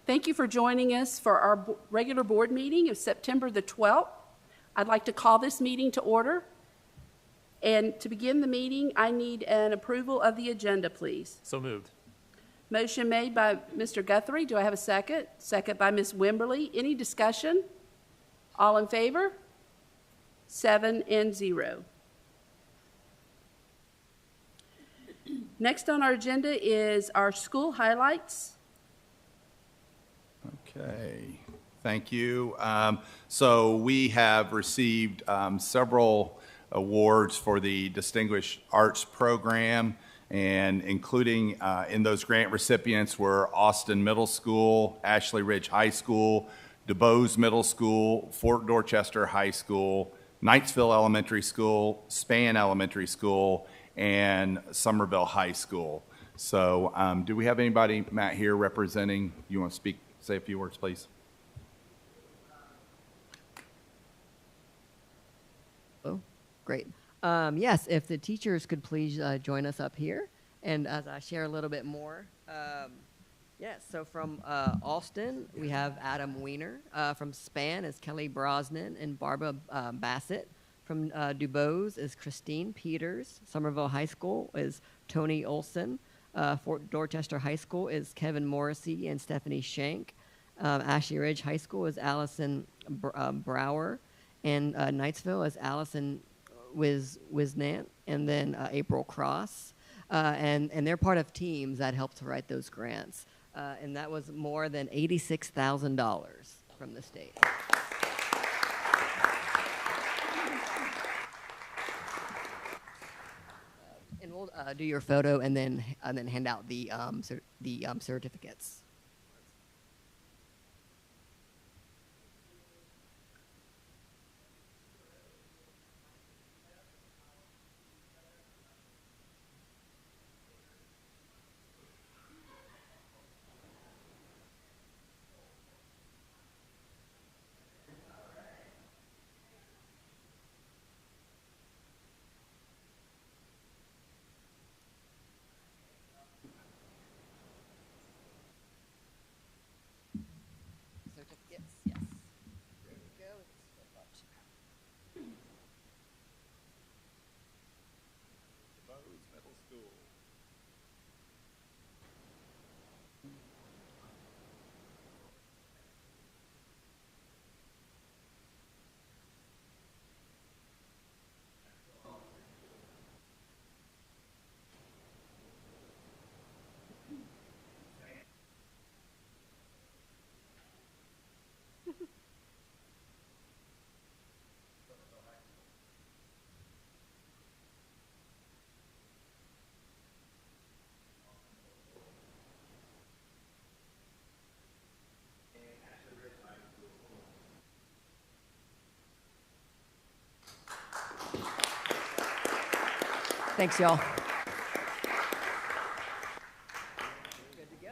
Thank you for joining us for our regular board meeting of September the 12th. I'd like to call this meeting to order. And to begin the meeting, I need an approval of the agenda, please. So moved. Motion made by Mr. Guthrie. Do I have a second? Second by Ms. Wimberly. Any discussion? All in favor? 7-0. Next on our agenda is our school highlights. Okay, thank you. So we have received several awards for the Distinguished Arts Program, and including in those grant recipients were Austin Middle School, Ashley Ridge High School, DuBose Middle School, Fort Dorchester High School, Knightsville Elementary School, Span Elementary School, and Somerville High School. So do we have anybody, Matt, here representing? You want to speak, say a few words, please? Oh, great. Yes, if the teachers could please join us up here. And as I share a little bit more, yes, so from Austin, we have Adam Weiner. From Span is Kelly Brosnan and Barbara Bassett. From DuBose is Christine Peters. Somerville High School is Tony Olson. Fort Dorchester High School is Kevin Morrissey and Stephanie Shank. Ashley Ridge High School is Allison Brower. And Knightsville is Allison Wisnant, and then April Cross. And they're part of teams that help to write those grants. And that was more than $86,000 from the state. And we'll do your photo and then hand out the certificates. Certificates, yes. There we go. DuBose Middle School. Thanks, y'all. Good to go.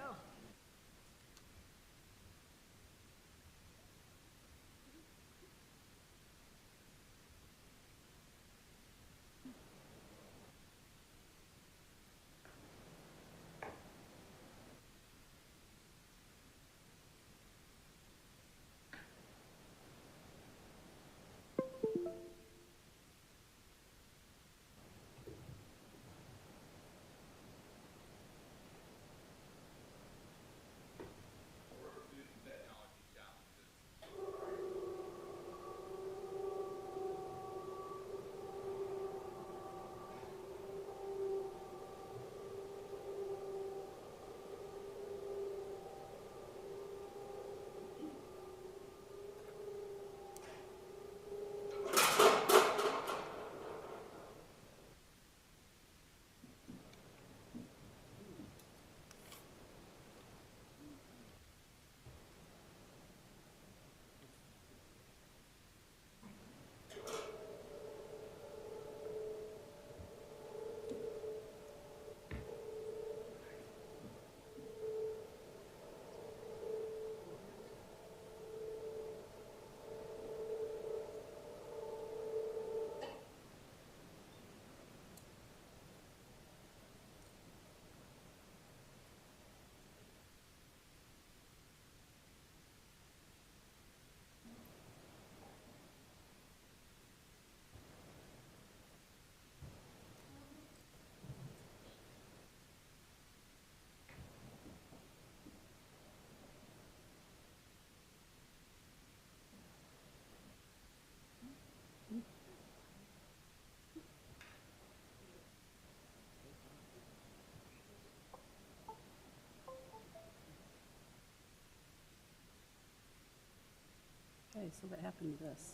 Okay, so what happened to this?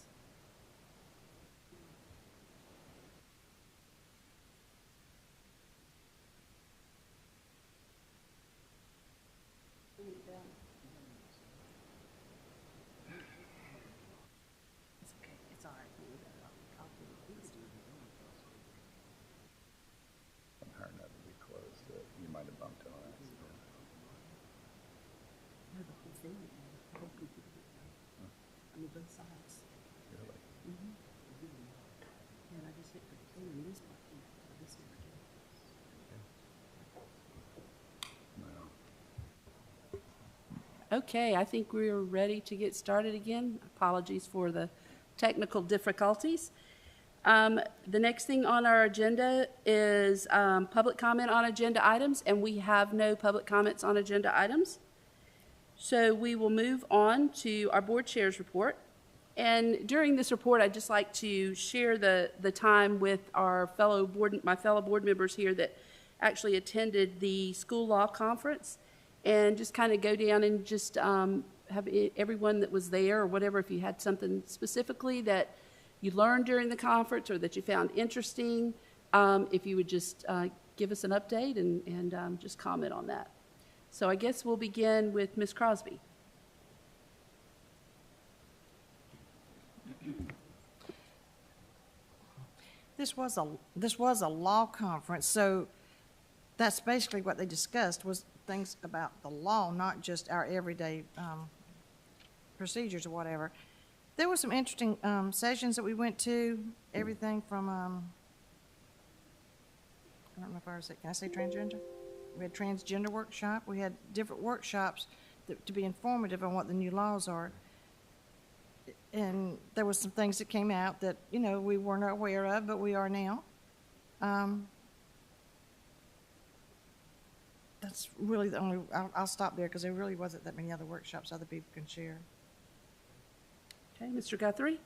It's okay, it's all right. I'll do it. I'm hard enough to be close to it. You might have bumped on it. No, the whole thing, the whole computer. I mean, both sides. Really? And I just hit the thing and this button, this one again. No. Okay, I think we're ready to get started again. Apologies for the technical difficulties. The next thing on our agenda is public comment on agenda items, and we have no public comments on agenda items. So we will move on to our board chair's report. And during this report, I'd just like to share the time with my fellow board members here that actually attended the school law conference, and just kind of go down and just have everyone that was there or whatever, if you had something specifically that you learned during the conference or that you found interesting, if you would just give us an update and just comment on that. So I guess we'll begin with Ms. Crosby. This was a law conference, so that's basically what they discussed was things about the law, not just our everyday procedures or whatever. There were some interesting sessions that we went to, everything from, I don't know if I can I say transgender? We had transgender workshop. We had different workshops to be informative on what the new laws are. And there was some things that came out that, you know, we weren't aware of, but we are now. That's really the only, I'll stop there because there really wasn't that many other workshops other people can share. Okay, Mr. Guthrie?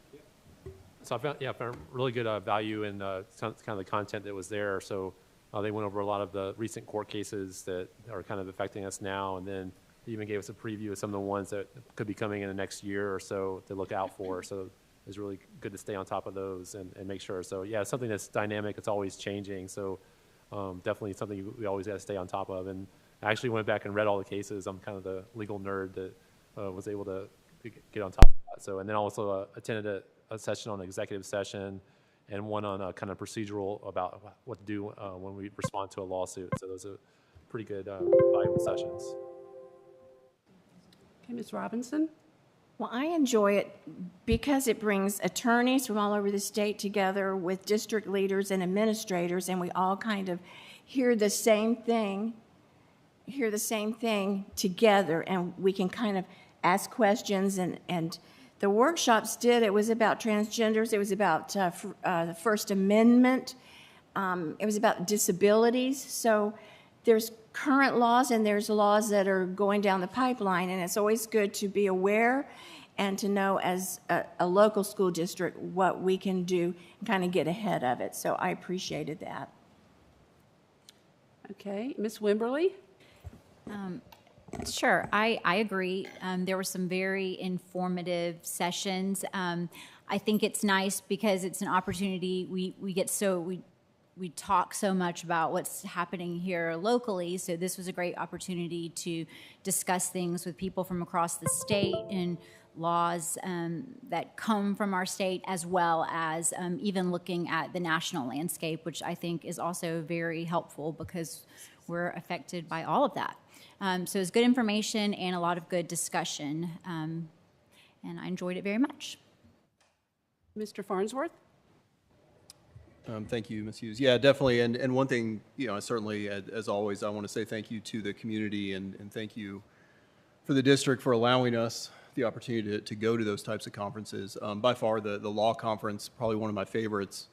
So I found really good value in kind of the content that was there. So they went over a lot of the recent court cases that are kind of affecting us now, and then they even gave us a preview of some of the ones that could be coming in the next year or so to look out for. So it was really good to stay on top of those and make sure. So yeah, it's something that's dynamic. It's always changing. So definitely something we always got to stay on top of. And I actually went back and read all the cases. I'm kind of the legal nerd that was able to get on top of that. So, and then also attended a session on executive session and one on kind of procedural about what to do when we respond to a lawsuit. So those are pretty good, valuable sessions. Okay, Ms. Robinson? Well, I enjoy it because it brings attorneys from all over the state together with district leaders and administrators, and we all kind of hear the same thing together, and we can kind of ask questions. And the workshops it was about transgenders, it was about the First Amendment, it was about disabilities. So there's current laws and there's laws that are going down the pipeline, and it's always good to be aware and to know as a local school district what we can do and kind of get ahead of it. So I appreciated that. Okay, Ms. Wimberly? Sure, I agree. There were some very informative sessions. I think it's nice because it's an opportunity. We talk so much about what's happening here locally, so this was a great opportunity to discuss things with people from across the state and laws that come from our state, as well as even looking at the national landscape, which I think is also very helpful because we're affected by all of that. So it's good information and a lot of good discussion, and I enjoyed it very much. Mr. Farnsworth? Thank you, Ms. Hughes. Yeah, definitely. And one thing, certainly, as always, I want to say thank you to the community and thank you for the district for allowing us the opportunity to go to those types of conferences. By far, the law conference, probably one of my favorites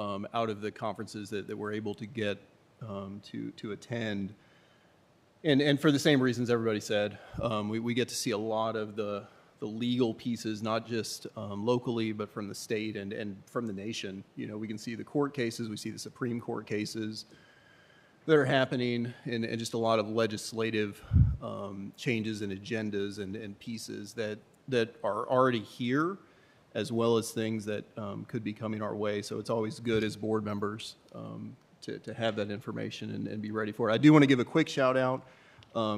out of the conferences that we're able to get to attend. And for the same reasons everybody said, we get to see a lot of the legal pieces, not just locally, but from the state and from the nation. We can see the court cases, we see the Supreme Court cases that are happening, and just a lot of legislative changes and agendas and pieces that that are already here, as well as things that could be coming our way. So it's always good as board members to have that information and be ready for it. I do want to give a quick shout out.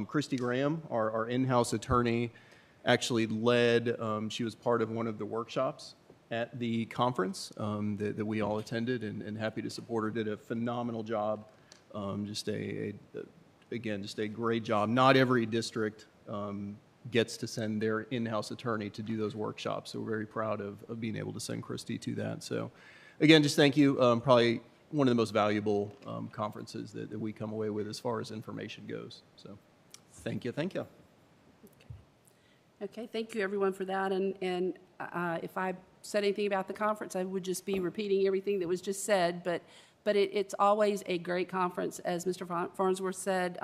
Christy Graham, our in-house attorney, actually led, she was part of one of the workshops at the conference that we all attended, and happy to support her. Did a phenomenal job. Again, just a great job. Not every district gets to send their in-house attorney to do those workshops, so we're very proud of being able to send Christy to that. So again, just thank you. Probably one of the most valuable conferences that we come away with as far as information goes. So thank you. Okay, thank you everyone for that, and if I said anything about the conference, I would just be repeating everything that was just said, but it's always a great conference, as Mr. Farnsworth said,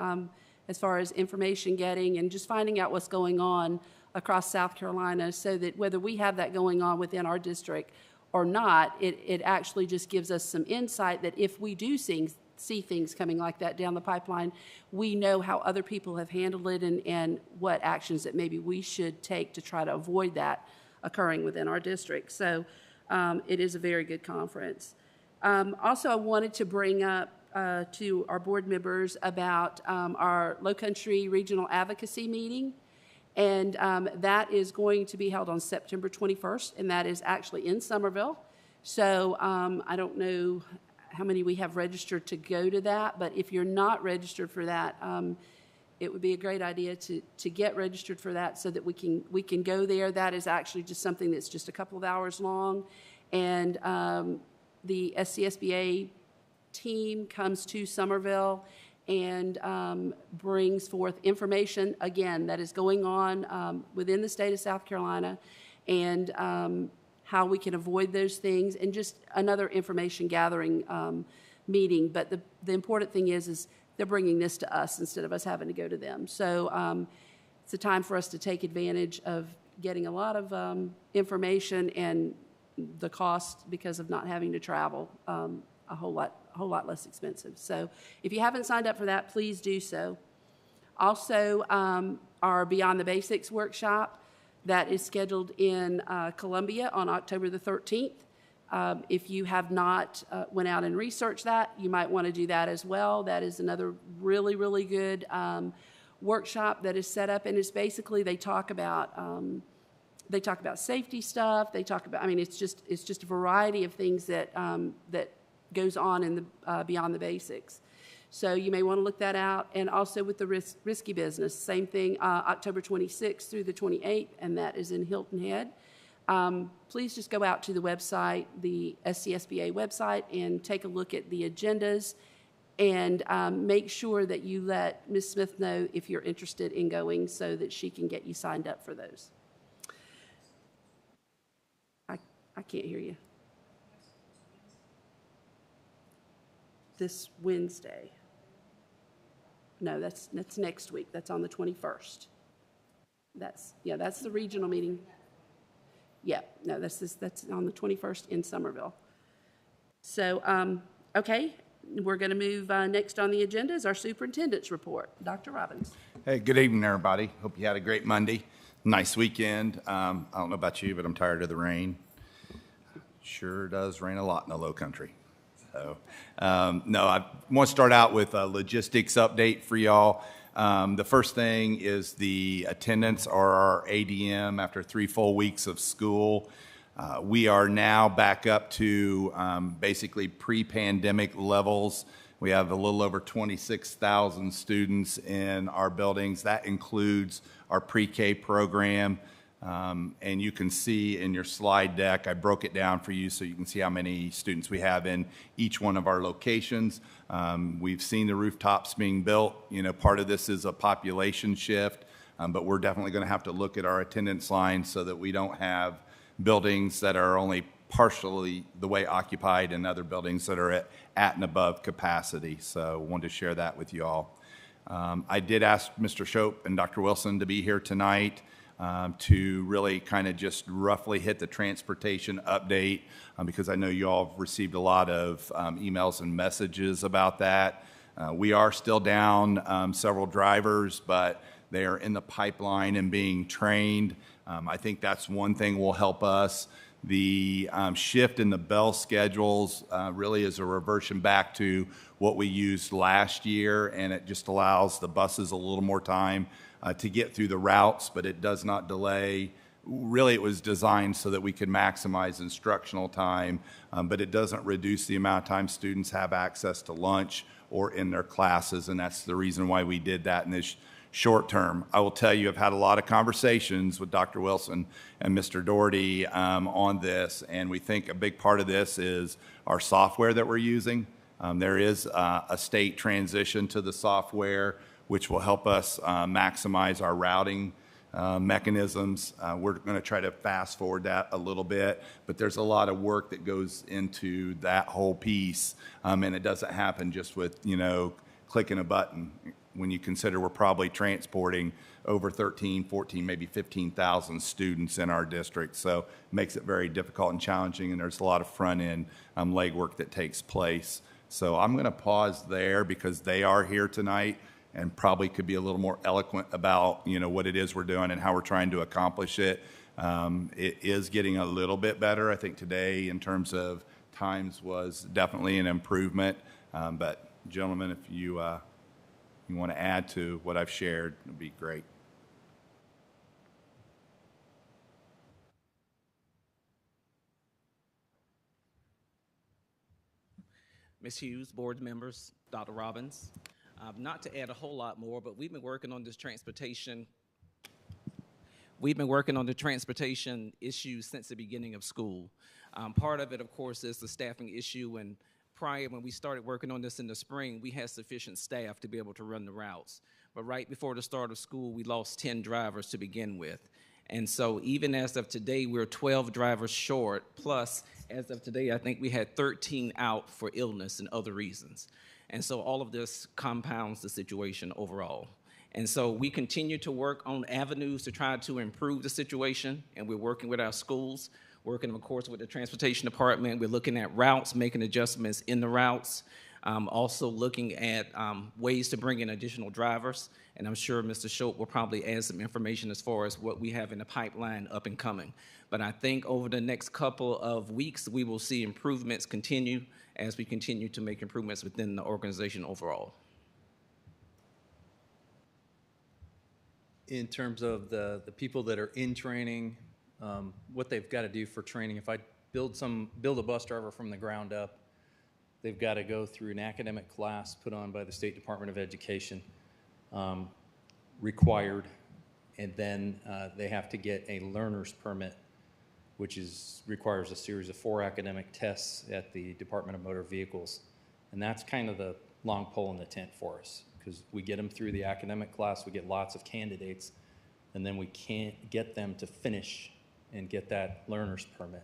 as far as information getting and just finding out what's going on across South Carolina, so that whether we have that going on within our district or not, it actually just gives us some insight that if we do see things coming like that down the pipeline, we know how other people have handled it and what actions that maybe we should take to try to avoid that occurring within our district. So it is a very good conference. Also, I wanted to bring up to our board members about our Low Country Regional Advocacy Meeting, and that is going to be held on September 21st, and that is actually in Somerville. So I don't know how many we have registered to go to that, but if you're not registered for that, it would be a great idea to get registered for that so that we can go there. That is actually just something that's just a couple of hours long, and the SCSBA team comes to Somerville and brings forth information, again, that is going on within the state of South Carolina, and how we can avoid those things, and just another information gathering meeting. But the important thing is they're bringing this to us instead of us having to go to them. So it's a time for us to take advantage of getting a lot of information and the cost, because of not having to travel, a whole lot less expensive. So if you haven't signed up for that, please do so. Also, our Beyond the Basics workshop that is scheduled in Columbia on October the 13th. If you have not went out and researched that, you might want to do that as well. That is another really, really good workshop that is set up, and it's basically they talk about safety stuff. They talk about, it's just a variety of things that goes on in the Beyond the Basics. So you may want to look that out. And also with the risky business, same thing, October 26th through the 28th, and that is in Hilton Head. Please just go out to the website, the SCSBA website, and take a look at the agendas, and make sure that you let Ms. Smith know if you're interested in going so that she can get you signed up for those. I can't hear you. This Wednesday. No, that's next week. That's on the 21st. That's the regional meeting. Yeah, no, that's on the 21st in Somerville. So, okay, we're going to move next on the agenda is our superintendent's report. Dr. Robbins. Hey, good evening, everybody. Hope you had a great Monday. Nice weekend. I don't know about you, but I'm tired of the rain. Sure does rain a lot in the Low Country. So, no, I want to start out with a logistics update for y'all. The first thing is the attendance, or our ADM, after 3 full weeks of school. We are now back up to basically pre-pandemic levels. We have a little over 26,000 students in our buildings. That includes our pre-K program. And you can see in your slide deck, I broke it down for you so you can see how many students we have in each one of our locations. We've seen the rooftops being built. Part of this is a population shift, but we're definitely going to have to look at our attendance lines so that we don't have buildings that are only partially the way occupied and other buildings that are at and above capacity. So I wanted to share that with you all. I did ask Mr. Shope and Dr. Wilson to be here tonight. To really kind of just roughly hit the transportation update, because I know you all have received a lot of emails and messages about that. We are still down several drivers, but they are in the pipeline and being trained. I think that's one thing will help us. The shift in the bell schedules really is a reversion back to what we used last year, and it just allows the buses a little more time to get through the routes, but it does not delay. Really, it was designed so that we could maximize instructional time, but it doesn't reduce the amount of time students have access to lunch or in their classes, and that's the reason why we did that in this short term. I will tell you, I've had a lot of conversations with Dr. Wilson and Mr. Doherty on this, and we think a big part of this is our software that we're using. There is a state transition to the software, which will help us maximize our routing mechanisms. We're going to try to fast forward that a little bit, but there's a lot of work that goes into that whole piece, and it doesn't happen just with, clicking a button. When you consider we're probably transporting over 13, 14, maybe 15,000 students in our district. So it makes it very difficult and challenging, and there's a lot of front-end legwork that takes place. So I'm going to pause there because they are here tonight and probably could be a little more eloquent about, what it is we're doing and how we're trying to accomplish it. It is getting a little bit better. I think today, in terms of times, was definitely an improvement. But gentlemen, if you want to add to what I've shared, it'd be great. Ms. Hughes, board members, Dr. Robbins. Not to add a whole lot more, but we've been working on this transportation. We've been working on the transportation issues since the beginning of school. Part of it, of course, is the staffing issue, and prior, when we started working on this in the spring, we had sufficient staff to be able to run the routes. But right before the start of school, we lost 10 drivers to begin with. And so even as of today, we're 12 drivers short, plus as of today, I think we had 13 out for illness and other reasons. And so all of this compounds the situation overall. And so we continue to work on avenues to try to improve the situation, and we're working with our schools, working, of course, with the transportation department. We're looking at routes, making adjustments in the routes, also looking at ways to bring in additional drivers. And I'm sure Mr. Schultz will probably add some information as far as what we have in the pipeline up and coming. But I think over the next couple of weeks, we will see improvements continue as we continue to make improvements within the organization overall. In terms of the people that are in training, what they've got to do for training, if I build a bus driver from the ground up, they've got to go through an academic class put on by the State Department of Education, required, and then they have to get a learner's permit, which requires a series of 4 academic tests at the Department of Motor Vehicles. And that's kind of the long pole in the tent for us, because we get them through the academic class, we get lots of candidates, and then we can't get them to finish and get that learner's permit.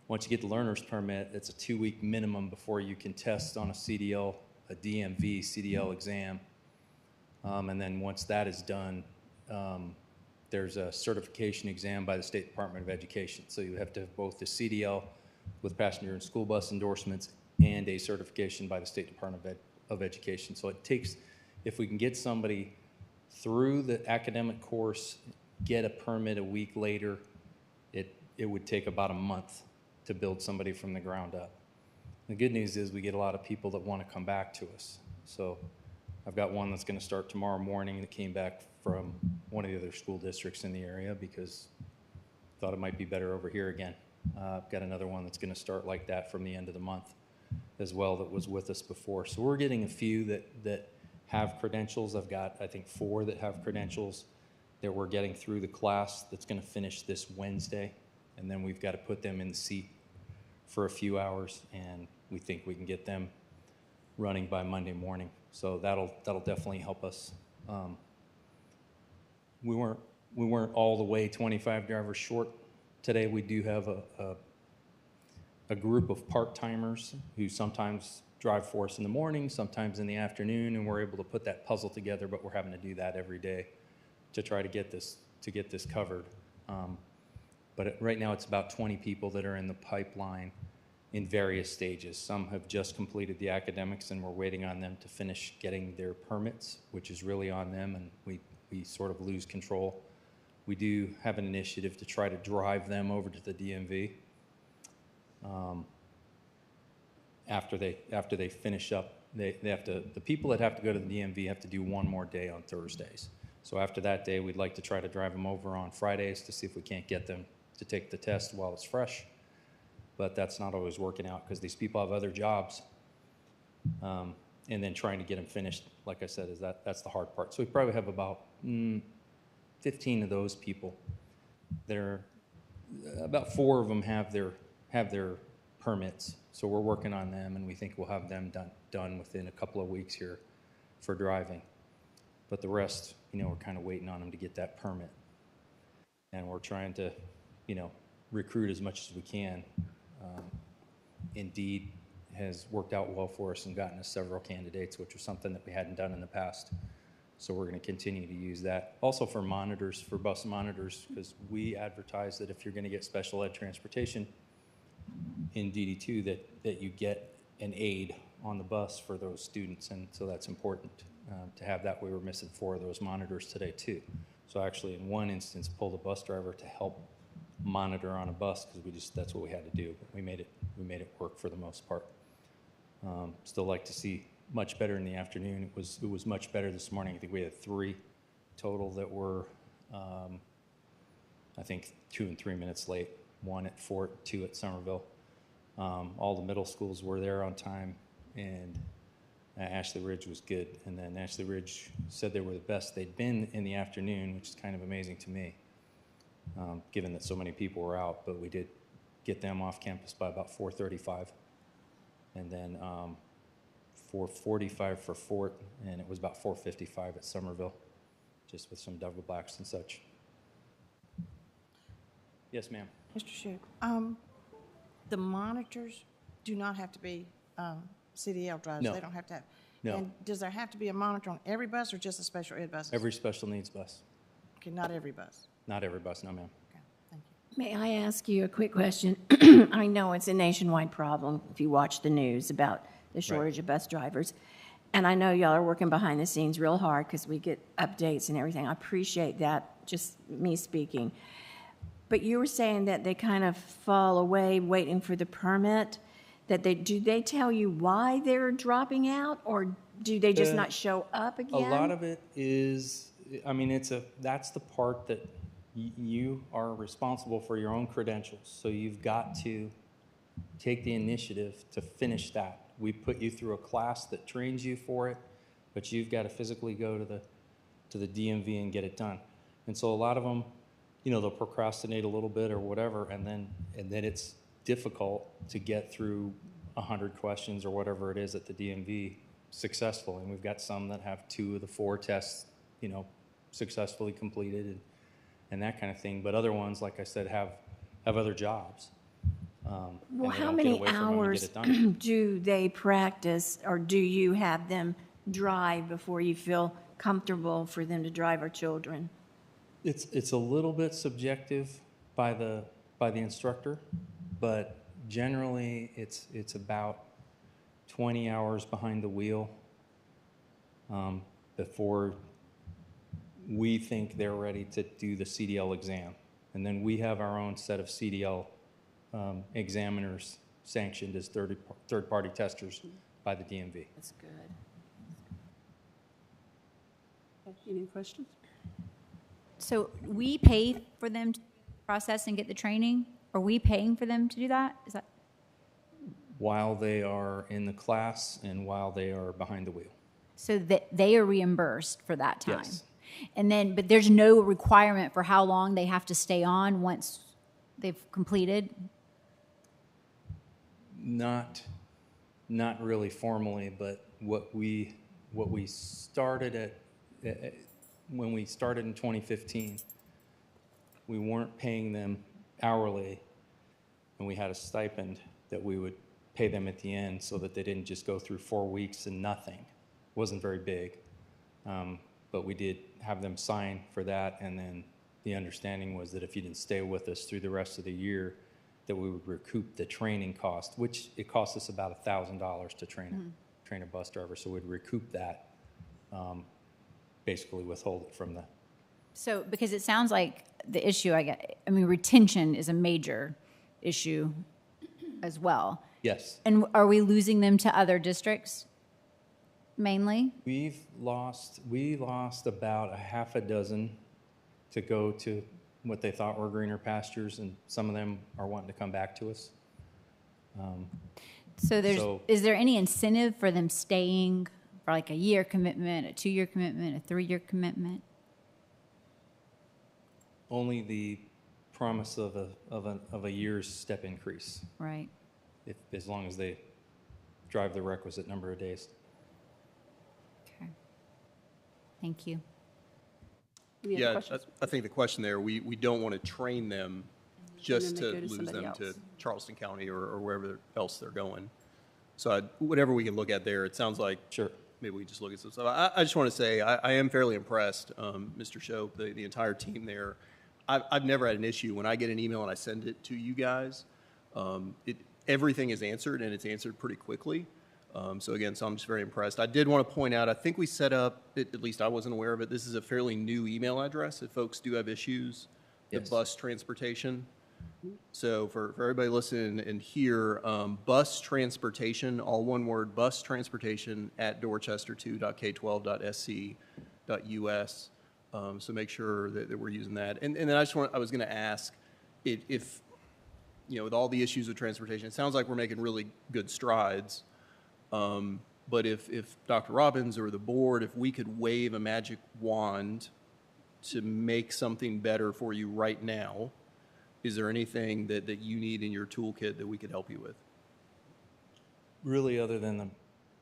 Once you get the learner's permit, it's a 2-week minimum before you can test on a CDL, a DMV CDL exam. And then once that is done, there's a certification exam by the State Department of Education. So you have to have both the CDL with passenger and school bus endorsements and a certification by the State Department of Education. So it takes, if we can get somebody through the academic course, get a permit a week later, it would take about a month to build somebody from the ground up. The good news is we get a lot of people that want to come back to us. So I've got one that's going to start tomorrow morning that came back from one of the other school districts in the area because thought it might be better over here again. I've got another one that's going to start like that from the end of the month as well that was with us before. So we're getting a few that have credentials. I've got, I think, 4 that have credentials that we're getting through the class that's going to finish this Wednesday. And then we've got to put them in the seat for a few hours, and we think we can get them running by Monday morning. So that'll definitely help us. We weren't all the way 25 drivers short today. We do have a group of part-timers who sometimes drive for us in the morning, sometimes in the afternoon, and we're able to put that puzzle together, but we're having to do that every day to try to get this covered. But right now it's about 20 people that are in the pipeline in various stages. Some have just completed the academics and we're waiting on them to finish getting their permits, which is really on them, and we sort of lose control we do have an initiative to try to drive them over to the DMV after they finish up. They have to, the people that have to go to the DMV have to do one more day on Thursdays. So after that day, we'd like to try to drive them over on Fridays to see if we can't get them to take the test while it's fresh. But that's not always working out because these people have other jobs. And then trying to get them finished, like I said, that's the hard part. So we probably have about 15 of those people. About 4 of them have their permits. So we're working on them, and we think we'll have them done within a couple of weeks here for driving. But the rest, we're kind of waiting on them to get that permit. And we're trying to, recruit as much as we can. Indeed has worked out well for us and gotten us several candidates, which was something that we hadn't done in the past. So we're going to continue to use that. Also for monitors, for bus monitors, because we advertise that if you're going to get special ed transportation in DD2, that you get an aide on the bus for those students, and so that's important to have that. We were missing 4 of those monitors today too. So actually in one instance pulled a bus driver to help monitor on a bus because that's what we had to do. But we made it work for the most part. Still like to see much better in the afternoon. It was much better this morning. I think we had 3 total that were, I think 2 and 3 minutes late. 1 at Fort, 2 at Somerville. All the middle schools were there on time, and Ashley Ridge was good. And then Ashley Ridge said they were the best they'd been in the afternoon, which is kind of amazing to me, given that so many people were out. But we did get them off campus by about 4:35. And then 4:45 for Fort, and it was about 4:55 at Somerville, just with some double blacks and such. Yes, ma'am. Mr. Shute, the monitors do not have to be CDL drivers. No. They don't have to have. No. And does there have to be a monitor on every bus or just a special ed bus? Every special needs bus. Okay, not every bus. Not every bus, no, ma'am. Okay, thank you. May I ask you a quick question? I know it's a nationwide problem if you watch the news about the shortage of bus drivers. And I know y'all are working behind the scenes real hard because we get updates and everything. I appreciate that, just me speaking. But you were saying that they kind of fall away waiting for the permit. Do they tell you why they're dropping out, or do they just not show up again? A lot of it is, that's the part that you are responsible for your own credentials. So you've got to take the initiative to finish that. We put you through a class that trains you for it, but you've got to physically go to the DMV and get it done. And so a lot of them, they'll procrastinate a little bit or whatever, and then it's difficult to get through 100 questions or whatever it is at the DMV successfully. And we've got some that have 2 of the 4 tests, successfully completed and that kind of thing. But other ones, like I said, have other jobs. Well, how many hours do they practice, or do you have them drive before you feel comfortable for them to drive our children? It's a little bit subjective by the instructor, but generally it's about 20 hours behind the wheel before we think they're ready to do the CDL exam. And then we have our own set of CDL examiners sanctioned as third-party testers by the DMV. That's good. Any questions? So we pay for them to process and get the training? Are we paying for them to do that? Is that? While they are in the class and while they are behind the wheel. So that they are reimbursed for that time? Yes. And then, but there's no requirement for how long they have to stay on once they've completed? Not really formally, but what we started at when we started in 2015, we weren't paying them hourly, and we had a stipend that we would pay them at the end so that they didn't just go through 4 weeks and nothing. It wasn't very big, but we did have them sign for that, and then the understanding was that if you didn't stay with us through the rest of the year, that we would recoup the training cost, which it cost us about $1,000 to train a bus driver, so we'd recoup that, basically withhold it from the. So, because it sounds like the issue I mean, retention is a major issue as well. Yes. And are we losing them to other districts mainly? We lost about a half a dozen to go to what they thought were greener pastures, and some of them are wanting to come back to us. Is there any incentive for them staying for like a year commitment, a 2-year commitment, a 3-year commitment? Only the promise of a year's step increase, Right. as long as they drive the requisite number of days. Okay. Thank you. Any other Yeah, questions? I think the question there, we don't want to train them just they to go to lose somebody them to else. Charleston County or wherever else they're going. So whatever we can look at there, it sounds like Sure. maybe we just look at some stuff. I just want to say, I am fairly impressed, Mr. Shope, the entire team there. I've never had an issue when I get an email and I send it to you guys. Everything is answered, and it's answered pretty quickly. So again, I'm just very impressed. I did want to point out, I think we set up, at least I wasn't aware of it, this is a fairly new email address if folks do have issues, the Yes. bus transportation. So for everybody listening and here, bus transportation, all one word, bus transportation at dorchester2.k12.sc.us. So make sure that we're using that. And then I was going to ask if, with all the issues with transportation, it sounds like we're making really good strides. But if Dr. Robbins or the board, if we could wave a magic wand to make something better for you right now, is there anything that you need in your toolkit that we could help you with? Really, other than the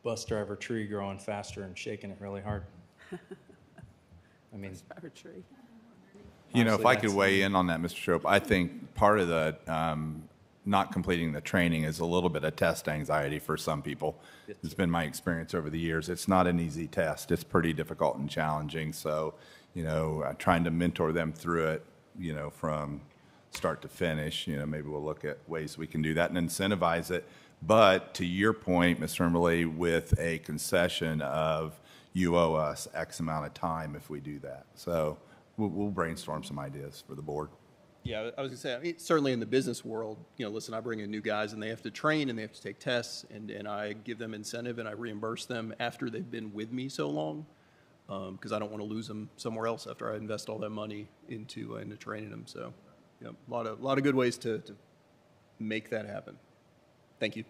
bus driver tree growing faster and shaking it really hard. I mean, Driver tree. You know, if Honestly, I could that's- weigh in on that, Mr. Shope, I think part of the not completing the training is a little bit of test anxiety for some people. It's been my experience over the years. It's not an easy test. It's pretty difficult and challenging. So, trying to mentor them through it, from start to finish, maybe we'll look at ways we can do that and incentivize it. But to your point, Mr. Emberley, with a concession of you owe us X amount of time if we do that. So we'll brainstorm some ideas for the board. Yeah, I was going to say, I mean, certainly in the business world, listen, I bring in new guys and they have to train and they have to take tests, and I give them incentive and I reimburse them after they've been with me so long, because I don't want to lose them somewhere else after I invest all that money into training them. So, a lot of good ways to make that happen. Thank you.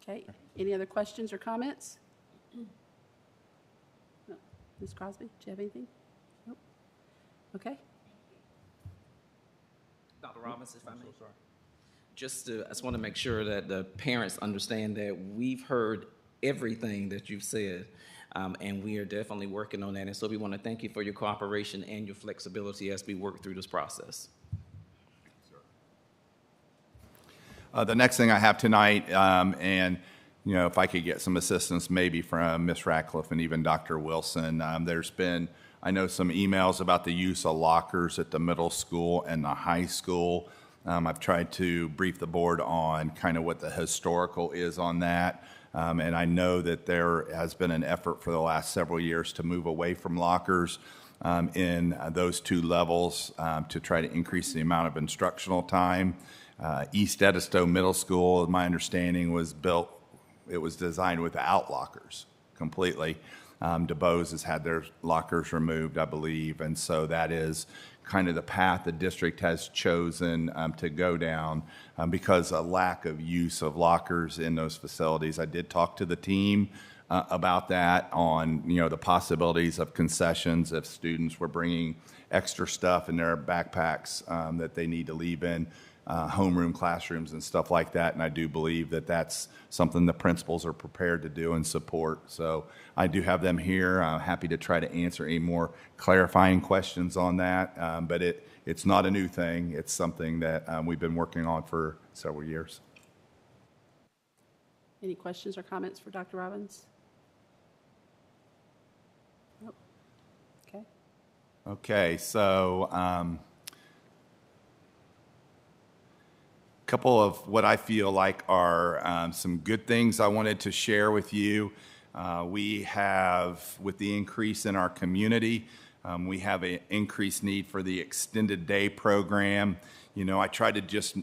Okay, any other questions or comments? No. Ms. Crosby, do you have anything? Nope. Okay. Dr. Robbins, if I may. I just want to make sure that the parents understand that we've heard everything that you've said, and we are definitely working on that. And so we want to thank you for your cooperation and your flexibility as we work through this process. The next thing I have tonight, and if I could get some assistance maybe from Ms. Ratcliffe and even Dr. Wilson, there's been, I know, some emails about the use of lockers at the middle school and the high school. I've tried to brief the board on kind of what the historical is on that. And I know that there has been an effort for the last several years to move away from lockers in those two levels to try to increase the amount of instructional time. East Edisto Middle School, my understanding, was designed without lockers completely. DuBose has had their lockers removed, I believe, and so that is kind of the path the district has chosen to go down because of lack of use of lockers in those facilities. I did talk to the team about that on, the possibilities of concessions if students were bringing extra stuff in their backpacks that they need to leave in homeroom classrooms and stuff like that, and I do believe that that's something the principals are prepared to do and support. So I do have them here. I'm happy to try to answer any more clarifying questions on that, but it's not a new thing. It's something that we've been working on for several years. Any questions or comments for Dr. Robbins? Nope. Okay. Okay, so couple of what I feel like are some good things I wanted to share with you. We have, with the increase in our community, We have an increased need for the extended day program. I try to just,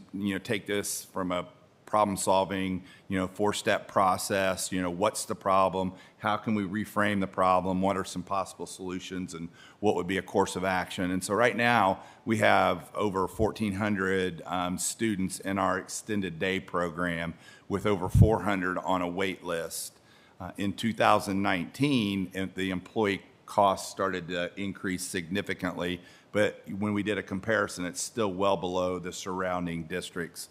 take this from a problem-solving, 4-step process. What's the problem? How can we reframe the problem? What are some possible solutions? And what would be a course of action? And so right now, we have over 1,400 students in our extended day program with over 400 on a wait list. In 2019, the employee costs started to increase significantly, but when we did a comparison, it's still well below the surrounding districts.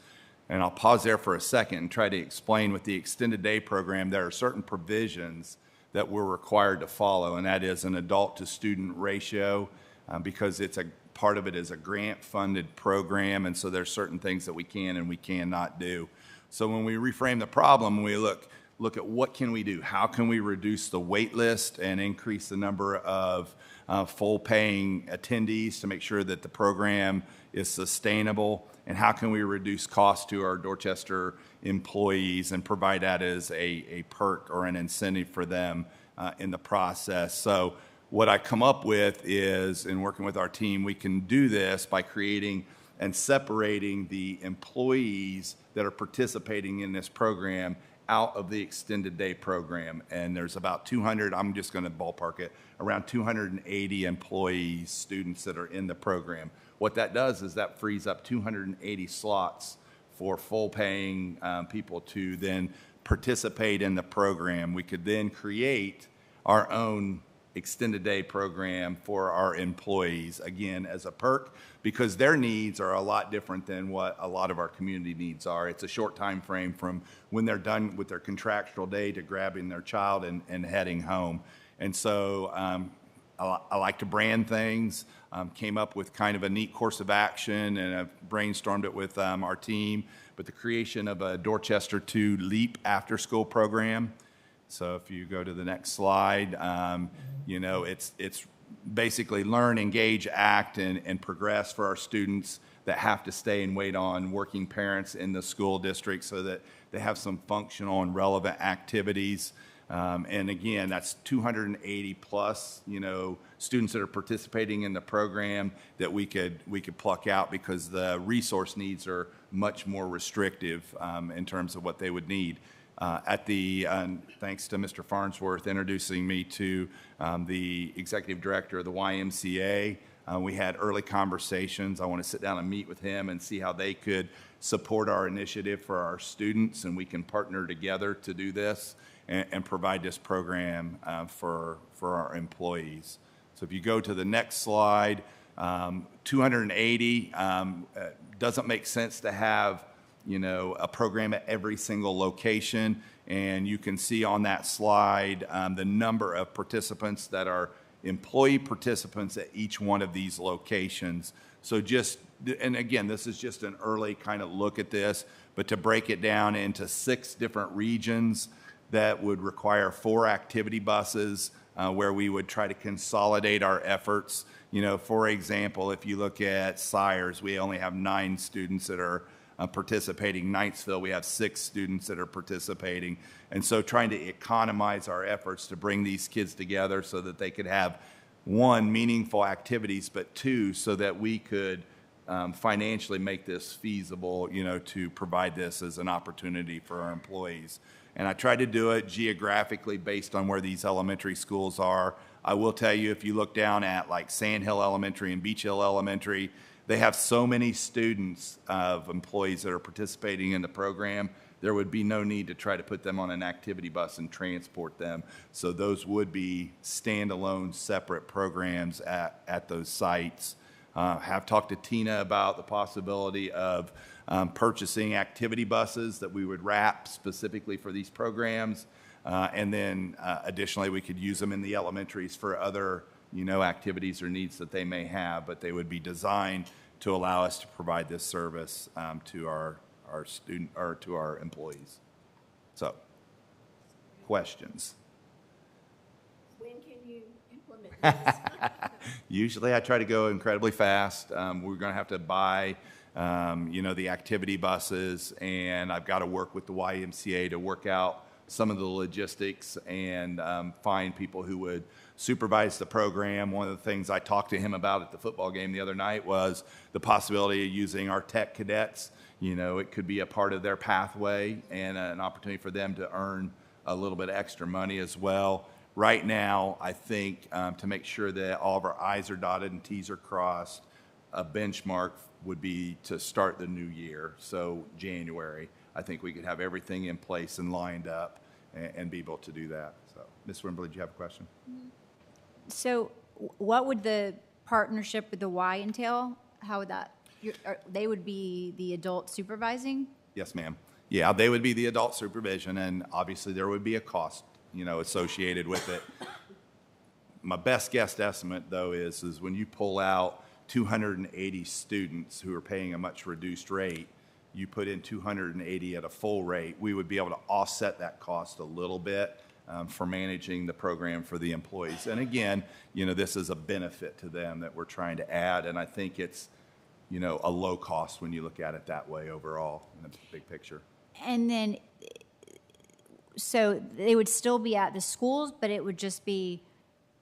And I'll pause there for a second and try to explain with the extended day program, there are certain provisions that we're required to follow, and that is an adult to student ratio, because it's a part of it is a grant funded program, and so there's certain things that we can and we cannot do. So when we reframe the problem, we look at what can we do? How can we reduce the wait list and increase the number of full paying attendees to make sure that the program is sustainable? And how can we reduce costs to our Dorchester employees and provide that as a perk or an incentive for them in the process? So what I come up with is, in working with our team, we can do this by creating and separating the employees that are participating in this program out of the extended day program. And there's about 200, I'm just going to ballpark it, around 280 employees, students that are in the program. What that does is that frees up 280 slots for full paying people to then participate in the program. We could then create our own extended day program for our employees, again, as a perk, because their needs are a lot different than what a lot of our community needs are. It's a short time frame from when they're done with their contractual day to grabbing their child and heading home. And so I like to brand things, came up with kind of a neat course of action, and I've brainstormed it with our team, but the creation of a Dorchester 2 LEAP after-school program. So if you go to the next slide, it's basically learn, engage, act, and progress for our students that have to stay and wait on working parents in the school district so that they have some functional and relevant activities. And again, that's 280 plus, students that are participating in the program that we could pluck out, because the resource needs are much more restrictive in terms of what they would need. Thanks to Mr. Farnsworth introducing me to the executive director of the YMCA, we had early conversations. I want to sit down and meet with him and see how they could support our initiative for our students, and we can partner together to do this and provide this program for our employees. So if you go to the next slide, 280 doesn't make sense to have a program at every single location. And you can see on that slide the number of participants that are employee participants at each one of these locations. So and again, this is just an early kind of look at this, but to break it down into 6 different regions that would require 4 activity buses where we would try to consolidate our efforts. For example, if you look at Sires, we only have 9 students that are participating. Knightsville, we have 6 students that are participating. And so trying to economize our efforts to bring these kids together so that they could have, 1, meaningful activities, but 2, so that we could financially make this feasible, to provide this as an opportunity for our employees. And I try to do it geographically based on where these elementary schools are. I will tell you, if you look down at like Sand Hill Elementary and Beach Hill Elementary, they have so many students of employees that are participating in the program, there would be no need to try to put them on an activity bus and transport them. So those would be standalone, separate programs at those sites. Have talked to Tina about the possibility of purchasing activity buses that we would wrap specifically for these programs. And then additionally, we could use them in the elementaries for other activities or needs that they may have, but they would be designed to allow us to provide this service to our student or to our employees. So, questions? When can you implement this? Usually, I try to go incredibly fast. We're going to have to buy, the activity buses, and I've got to work with the YMCA to work out some of the logistics and find people who would supervise the program. One of the things I talked to him about at the football game the other night was the possibility of using our tech cadets. You know, it could be a part of their pathway and an opportunity for them to earn a little bit of extra money as well. Right now, I think to make sure that all of our I's are dotted and T's are crossed, a benchmark would be to start the new year, so January. I think we could have everything in place and lined up and be able to do that. So, Ms. Wimberly, do you have a question? So what would the partnership with the Y entail? How would that, they would be the adult supervising? Yes, ma'am. Yeah, they would be the adult supervision, and obviously there would be a cost, you know, associated with it. My best guess estimate, though, is when you pull out 280 students who are paying a much reduced rate, you put in 280 at a full rate, we would be able to offset that cost a little bit for managing the program for the employees. And again, you know, this is a benefit to them that we're trying to add, and I think it's, you know, a low cost when you look at it that way overall in the big picture. And then, so they would still be at the schools, but it would just be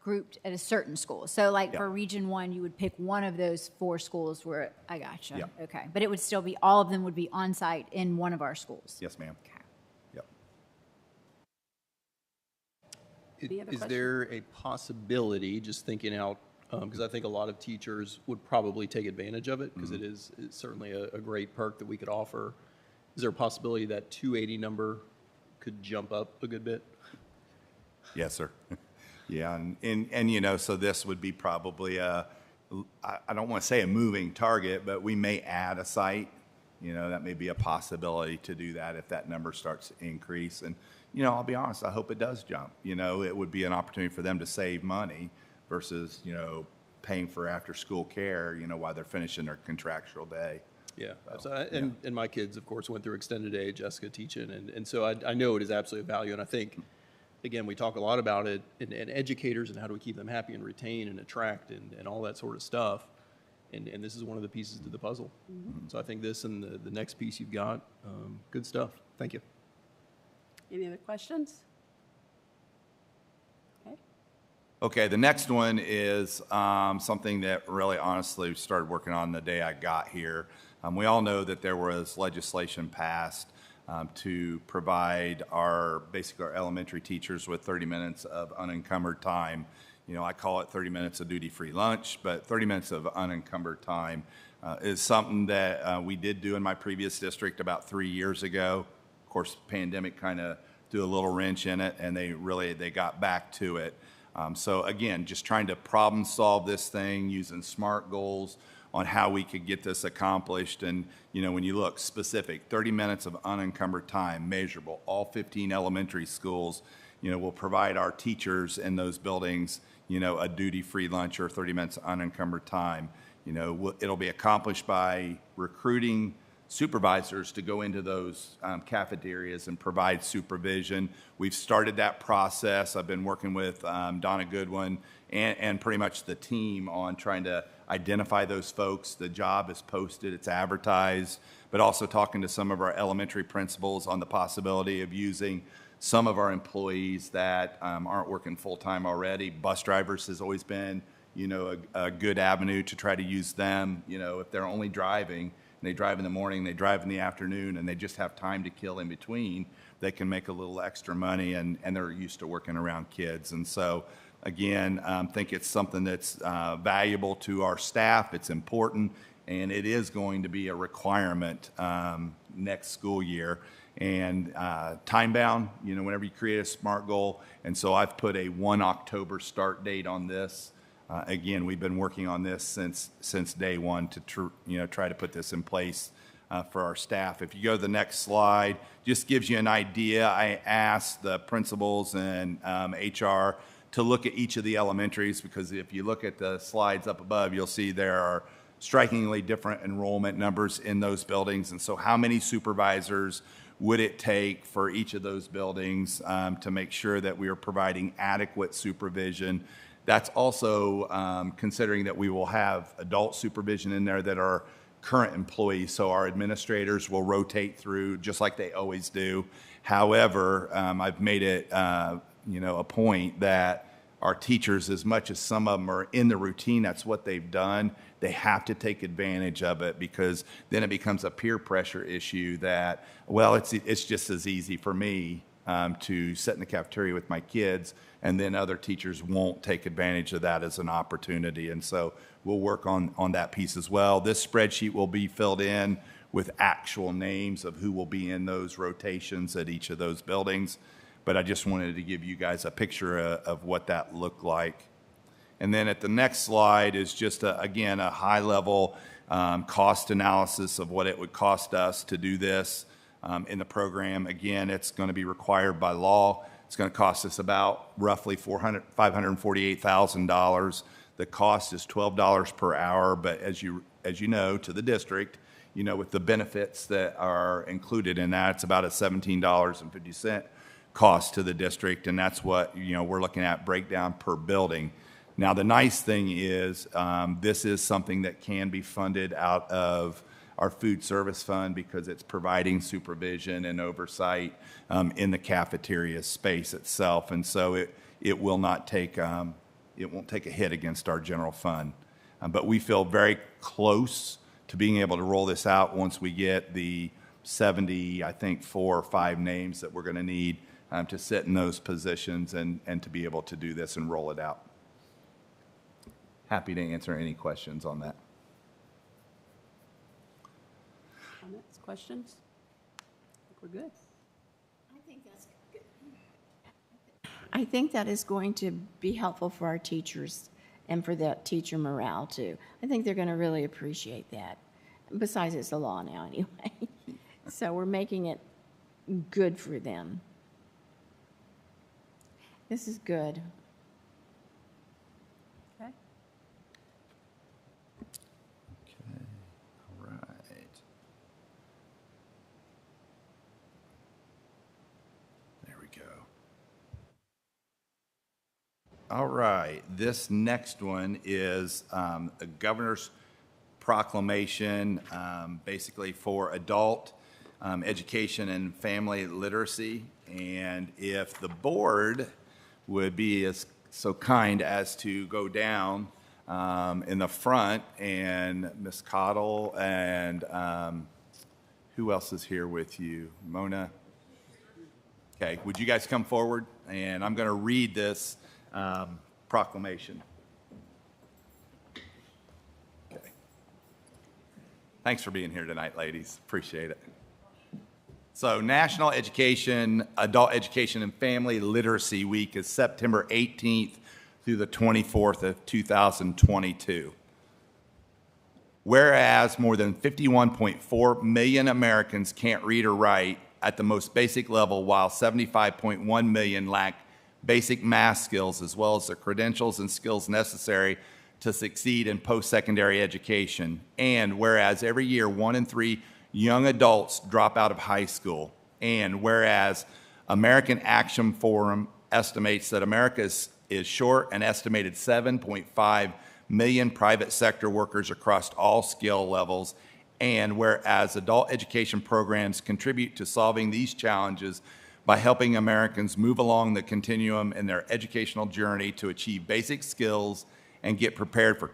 grouped at a certain school. So like Yeah. for Region 1, you would pick one of those 4 schools where, I gotcha. Yeah. Okay. But it would still be, all of them would be on site in one of our schools. Yes, ma'am. Okay. Yep. Any other Is questions? there a possibility, just thinking out, because I think a lot of teachers would probably take advantage of it, because it's certainly a great perk that we could offer. Is there a possibility that 280 number could jump up a good bit? Yes, sir. Yeah, and you know, so this would be probably I don't want to say a moving target, but we may add a site. You know, that may be a possibility to do that if that number starts to increase. And, you know, I'll be honest, I hope it does jump. You know, it would be an opportunity for them to save money versus, you know, paying for after-school care, you know, while they're finishing their contractual day. Yeah, absolutely. And my kids, of course, went through extended day, Jessica teaching, and so I know it is absolutely a value. And I think, again, we talk a lot about it, and educators and how do we keep them happy and retain and attract and all that sort of stuff. And this is one of the pieces to the puzzle. So I think this and the next piece you've got, good stuff. Thank you. Any other questions? Okay. Okay, the next one is something that really honestly started working on the day I got here. We all know that there was legislation passed to provide basically our elementary teachers with 30 minutes of unencumbered time. You know, I call it 30 minutes of duty-free lunch, but 30 minutes of unencumbered time is something that we did do in my previous district about 3 years ago. Of course, pandemic kind of threw a little wrench in it, and they got back to it. So again, just trying to problem solve this thing using SMART goals on how we could get this accomplished. And, you know, when you look specific, 30 minutes of unencumbered time, measurable, all 15 elementary schools, you know, will provide our teachers in those buildings, you know, a duty-free lunch or 30 minutes unencumbered time. You know, it'll be accomplished by recruiting supervisors to go into those cafeterias and provide supervision. We've started that process. I've been working with Donna Goodwin and pretty much the team on trying to identify those folks. The job is posted, it's advertised, but also talking to some of our elementary principals on the possibility of using some of our employees that aren't working full-time already. Bus drivers has always been, you know, a good avenue to try to use them. You know, if they're only driving, and they drive in the morning, they drive in the afternoon, and they just have time to kill in between, they can make a little extra money, and they're used to working around kids. And so, again, I think it's something that's valuable to our staff. It's important, and it is going to be a requirement next school year. And time-bound, you know, whenever you create a SMART goal. And so I've put a 1 October start date on this. Again, we've been working on this since day one to try to put this in place for our staff. If you go to the next slide, just gives you an idea. I asked the principals and HR to look at each of the elementaries, because if you look at the slides up above, you'll see there are strikingly different enrollment numbers in those buildings. And so how many supervisors would it take for each of those buildings to make sure that we are providing adequate supervision? That's also considering that we will have adult supervision in there that are current employees, so our administrators will rotate through just like they always do. However, I've made it, a point that our teachers, as much as some of them are in the routine, that's what they've done, they have to take advantage of it, because then it becomes a peer pressure issue that, well, it's just as easy for me to sit in the cafeteria with my kids, and then other teachers won't take advantage of that as an opportunity. And so we'll work on that piece as well. This spreadsheet will be filled in with actual names of who will be in those rotations at each of those buildings. But I just wanted to give you guys a picture of what that looked like. And then at the next slide is just, again, a high-level cost analysis of what it would cost us to do this in the program. Again, it's going to be required by law. It's going to cost us about roughly $548,000. The cost is $12 per hour, but as you know, to the district, with the benefits that are included in that, it's about a $17.50 cost to the district, and that's what we're looking at breakdown per building. Now, the nice thing is this is something that can be funded out of our food service fund, because it's providing supervision and oversight in the cafeteria space itself, and so it will not take it won't take a hit against our general fund. But we feel very close to being able to roll this out once we get the 70, I think 4 or 5 names that we're going to need to sit in those positions and to be able to do this and roll it out. Happy to answer any questions on that. Comments, questions? I think we're good. I think that is going to be helpful for our teachers and for the teacher morale, too. I think they're going to really appreciate that. Besides, it's the law now anyway. So we're making it good for them. This is good. Okay. Okay, all right. There we go. All right, this next one is a governor's proclamation, basically for adult education and family literacy. And if the board would be so kind as to go down in the front, and Ms. Cottle and who else is here with you? Mona? Okay, would you guys come forward? And I'm going to read this proclamation. Okay. Thanks for being here tonight, ladies. Appreciate it. So National Adult Education and Family Literacy Week is September 18th through the 24th of 2022. Whereas more than 51.4 million Americans can't read or write at the most basic level, while 75.1 million lack basic math skills as well as the credentials and skills necessary to succeed in post-secondary education. And whereas every year 1 in 3 young adults drop out of high school, and whereas American Action Forum estimates that America is short an estimated 7.5 million private sector workers across all skill levels, and whereas adult education programs contribute to solving these challenges by helping Americans move along the continuum in their educational journey to achieve basic skills and get prepared for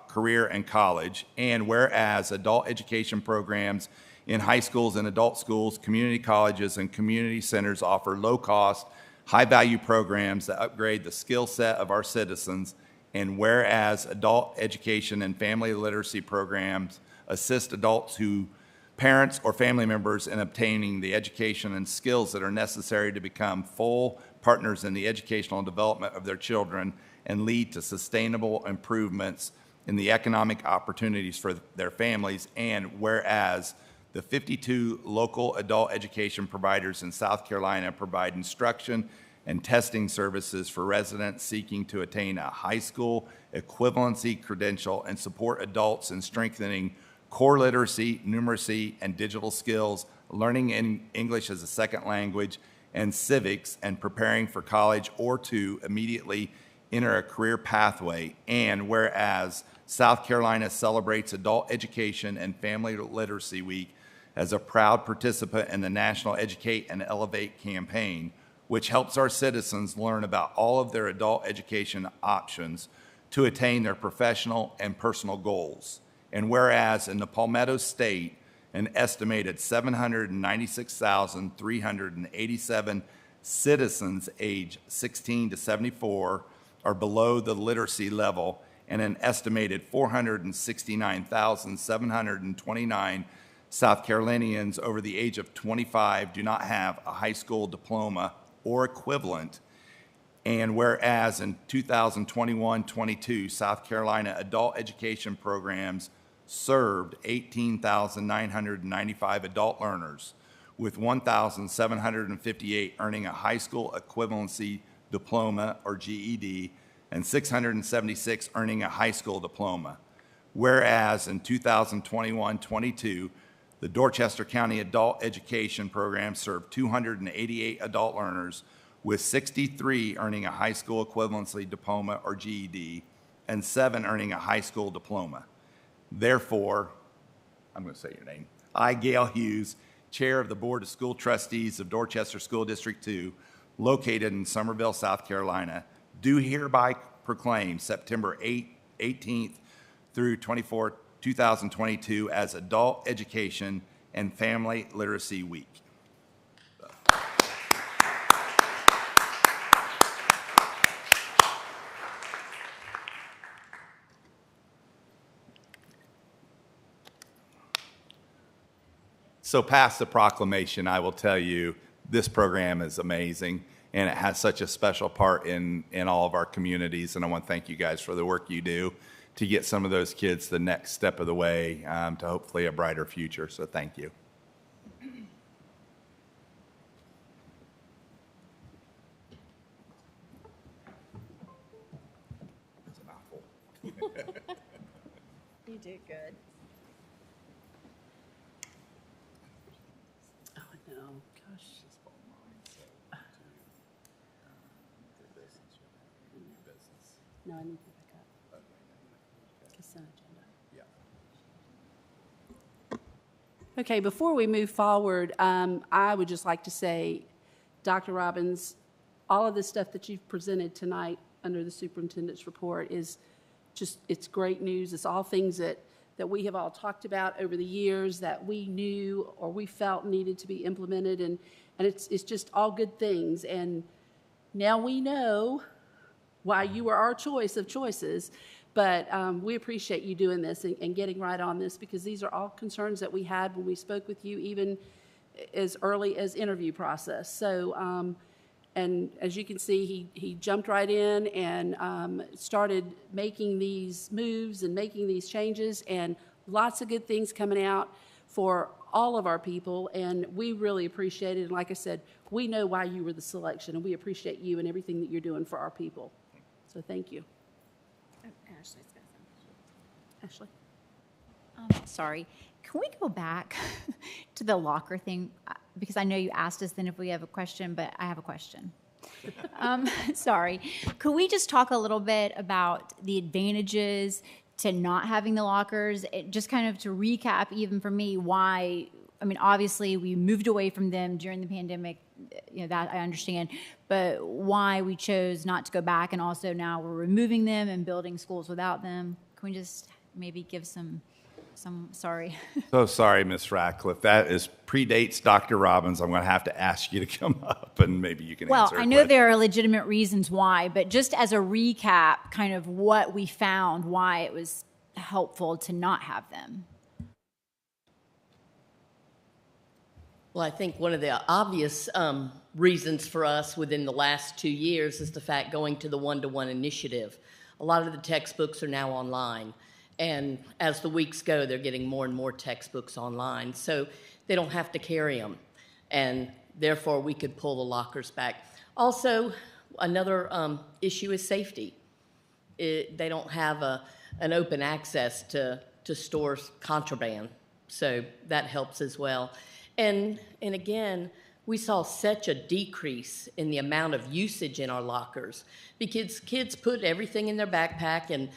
career and college, and whereas adult education programs in high schools and adult schools, community colleges, and community centers offer low-cost, high-value programs that upgrade the skill set of our citizens, and whereas adult education and family literacy programs assist adults who parents or family members in obtaining the education and skills that are necessary to become full partners in the educational development of their children and lead to sustainable improvements in the economic opportunities for their families, and whereas the 52 local adult education providers in South Carolina provide instruction and testing services for residents seeking to attain a high school equivalency credential and support adults in strengthening core literacy, numeracy, and digital skills, learning English as a second language, and civics, and preparing for college or to immediately enter a career pathway. And whereas South Carolina celebrates Adult Education and Family Literacy Week as a proud participant in the National Educate and Elevate campaign, which helps our citizens learn about all of their adult education options to attain their professional and personal goals. And whereas in the Palmetto State, an estimated 796,387 citizens age 16 to 74 are below the literacy level, and an estimated 469,729 South Carolinians over the age of 25 do not have a high school diploma or equivalent. And whereas in 2021-22, South Carolina adult education programs served 18,995 adult learners, with 1,758 earning a high school equivalency diploma or GED, and 676 earning a high school diploma. Whereas in 2021-22, the Dorchester County Adult Education Program served 288 adult learners, with 63 earning a high school equivalency diploma or GED, and 7 earning a high school diploma. Therefore, I'm going to say your name. I, Gail Hughes, Chair of the Board of School Trustees of Dorchester School District 2, located in Summerville, South Carolina, do hereby proclaim September 18th through 24th, 2022 as Adult Education and Family Literacy Week. So past the proclamation, I will tell you, this program is amazing, and it has such a special part in all of our communities, and I want to thank you guys for the work you do to get some of those kids the next step of the way to hopefully a brighter future, so thank you. That's a mouthful. You did good. Oh, no, gosh. No, I need to pick up. Consent agenda. Okay, before we move forward, I would just like to say, Dr. Robbins, all of the stuff that you've presented tonight under the superintendent's report is just, it's great news. It's all things that we have all talked about over the years that we knew or we felt needed to be implemented, and it's just all good things. And now we know why you were our choice of choices, but we appreciate you doing this and getting right on this, because these are all concerns that we had when we spoke with you, even as early as interview process. So, and as you can see, he jumped right in and started making these moves and making these changes, and lots of good things coming out for all of our people, and we really appreciate it. And like I said, we know why you were the selection, and we appreciate you and everything that you're doing for our people. So thank you. Ashley's got something. Ashley? Sorry, can we go back to the locker thing? Because I know you asked us then if we have a question, but I have a question. Sorry. Could we just talk a little bit about the advantages to not having the lockers? Just kind of to recap, even for me, why, I mean, obviously we moved away from them during the pandemic, you know, that I understand, but why we chose not to go back, and also now we're removing them and building schools without them. Can we just maybe give some sorry. So sorry, Ms. Ratcliffe. That predates Dr. Robbins. I'm going to have to ask you to come up, and maybe you can answer. Well, I know there are legitimate reasons why, but just as a recap, kind of what we found, why it was helpful to not have them. Well, I think one of the obvious reasons for us within the last 2 years is the fact going to the one-to-one initiative. A lot of the textbooks are now online, and as the weeks go, they're getting more and more textbooks online, so they don't have to carry them, and therefore we could pull the lockers back. Also, another issue is safety. They don't have an open access to store contraband, so that helps as well. And again, we saw such a decrease in the amount of usage in our lockers because kids put everything in their backpack, and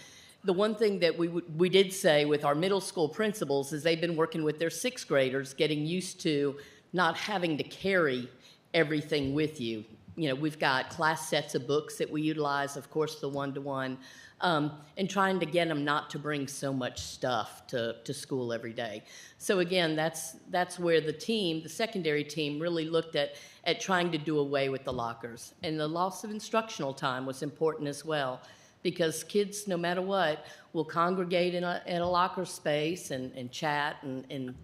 The one thing that we did say with our middle school principals is they've been working with their sixth graders, getting used to not having to carry everything with you. You know, we've got class sets of books that we utilize, of course, the one-to-one, and trying to get them not to bring so much stuff to school every day. So again, that's where the team, the secondary team, really looked at trying to do away with the lockers. And the loss of instructional time was important as well, because kids, no matter what, will congregate in a locker space and chat and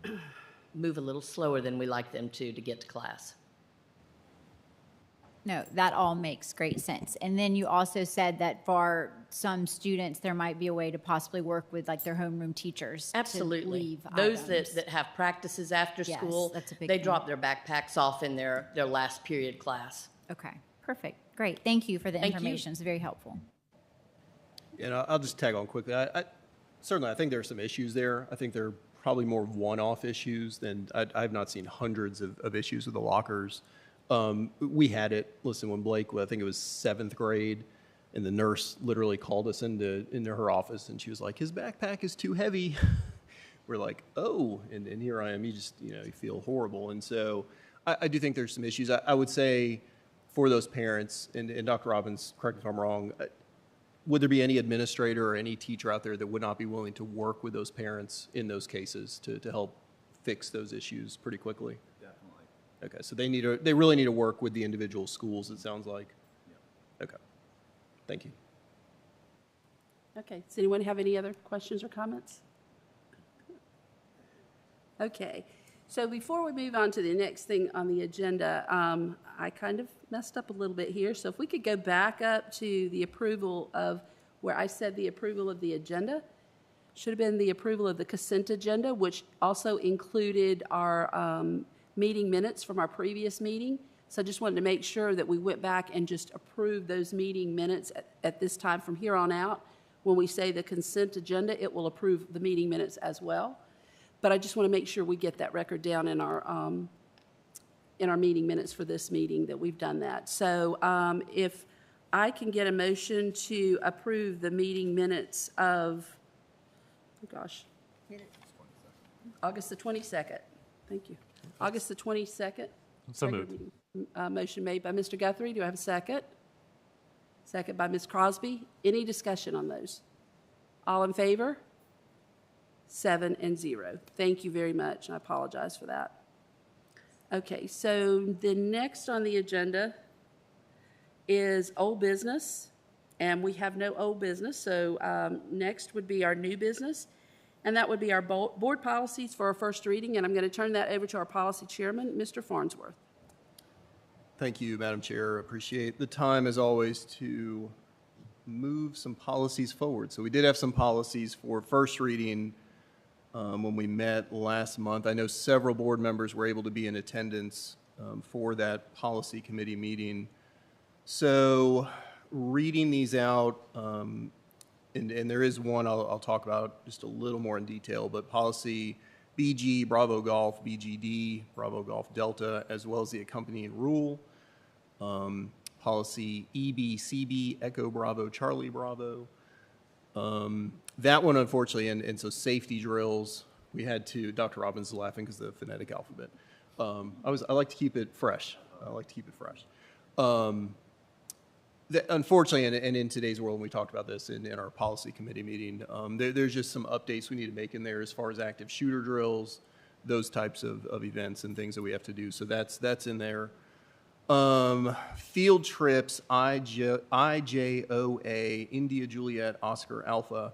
move a little slower than we like them to get to class. No, that all makes great sense. And then you also said that for some students, there might be a way to possibly work with like their homeroom teachers. Absolutely. To leave Those items. that have practices after Yes, school, that's a big they thing. drop their backpacks off in their last period class. Okay, perfect. Great. Thank you for the Thank you. information. It's very helpful. And I'll just tag on quickly. Certainly, I think there are some issues there. I think they're probably more one-off issues than I've not seen hundreds of issues with the lockers. We had it, listen, when Blake, I think it was 7th grade, and the nurse literally called us into her office, and she was like, his backpack is too heavy. We're like, oh, and here I am. You just, you feel horrible. And so I do think there's some issues. I would say for those parents, and Dr. Robbins, correct me if I'm wrong, would there be any administrator or any teacher out there that would not be willing to work with those parents in those cases to help fix those issues pretty quickly? Definitely. Okay, so they really need to work with the individual schools, it sounds like. Yeah. Okay. Thank you. Okay, does anyone have any other questions or comments? Okay, so before we move on to the next thing on the agenda, I kind of messed up a little bit here. So if we could go back up to the approval of, where I said the approval of the agenda, should have been the approval of the consent agenda, which also included our meeting minutes from our previous meeting. So I just wanted to make sure that we went back and just approved those meeting minutes at this time from here on out. When we say the consent agenda, it will approve the meeting minutes as well. But I just want to make sure we get that record down in our meeting minutes for this meeting that we've done that. So if I can get a motion to approve the meeting minutes of, oh gosh, August the 22nd. Thank you. August the 22nd. So Regular moved. meeting. Motion made by Mr. Guthrie. Do I have a second? Second by Ms. Crosby. Any discussion on those? All in favor? 7-0. Thank you very much. I apologize for that. Okay, so the next on the agenda is old business, and we have no old business. So next would be our new business, and that would be our board policies for our first reading, and I'm going to turn that over to our policy chairman, Mr. Farnsworth. Thank you, Madam Chair. Appreciate the time, as always, to move some policies forward. So we did have some policies for first reading when we met last month. I know several board members were able to be in attendance for that policy committee meeting. So reading these out, and there is one I'll talk about just a little more in detail, but policy BG, Bravo Golf, BGD, Bravo Golf Delta, as well as the accompanying rule. Policy EBCB, Echo Bravo, Charlie Bravo. That one, unfortunately, and so safety drills, we had to, Dr. Robbins is laughing because of the phonetic alphabet. I like to keep it fresh. Unfortunately, and in today's world, and we talked about this in our policy committee meeting, there's just some updates we need to make in there as far as active shooter drills, those types of events and things that we have to do. So that's in there. Field trips, IJOA, India Juliet, Oscar Alpha.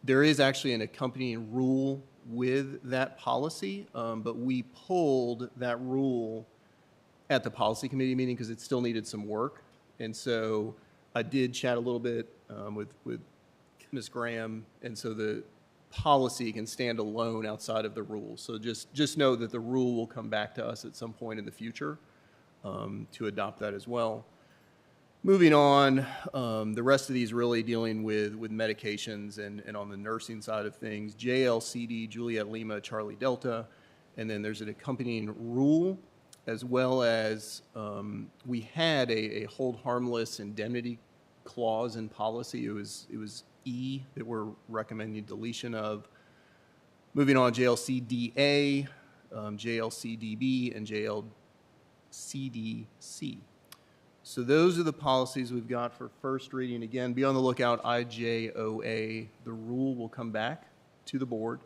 There is actually an accompanying rule with that policy, but we pulled that rule at the policy committee meeting because it still needed some work. And so I did chat a little bit with Ms. Graham, and so the policy can stand alone outside of the rule. So just know that the rule will come back to us at some point in the future to adopt that as well. Moving on, the rest of these really dealing with medications and on the nursing side of things, JLCD, Juliet Lima, Charlie Delta, and then there's an accompanying rule, as well as we had a hold harmless indemnity clause in policy. It was E that we're recommending deletion of. Moving on, JLCDA, JLCDB, and JLCDC. So those are the policies we've got for first reading. Again, be on the lookout, IJOA. The rule will come back to the board.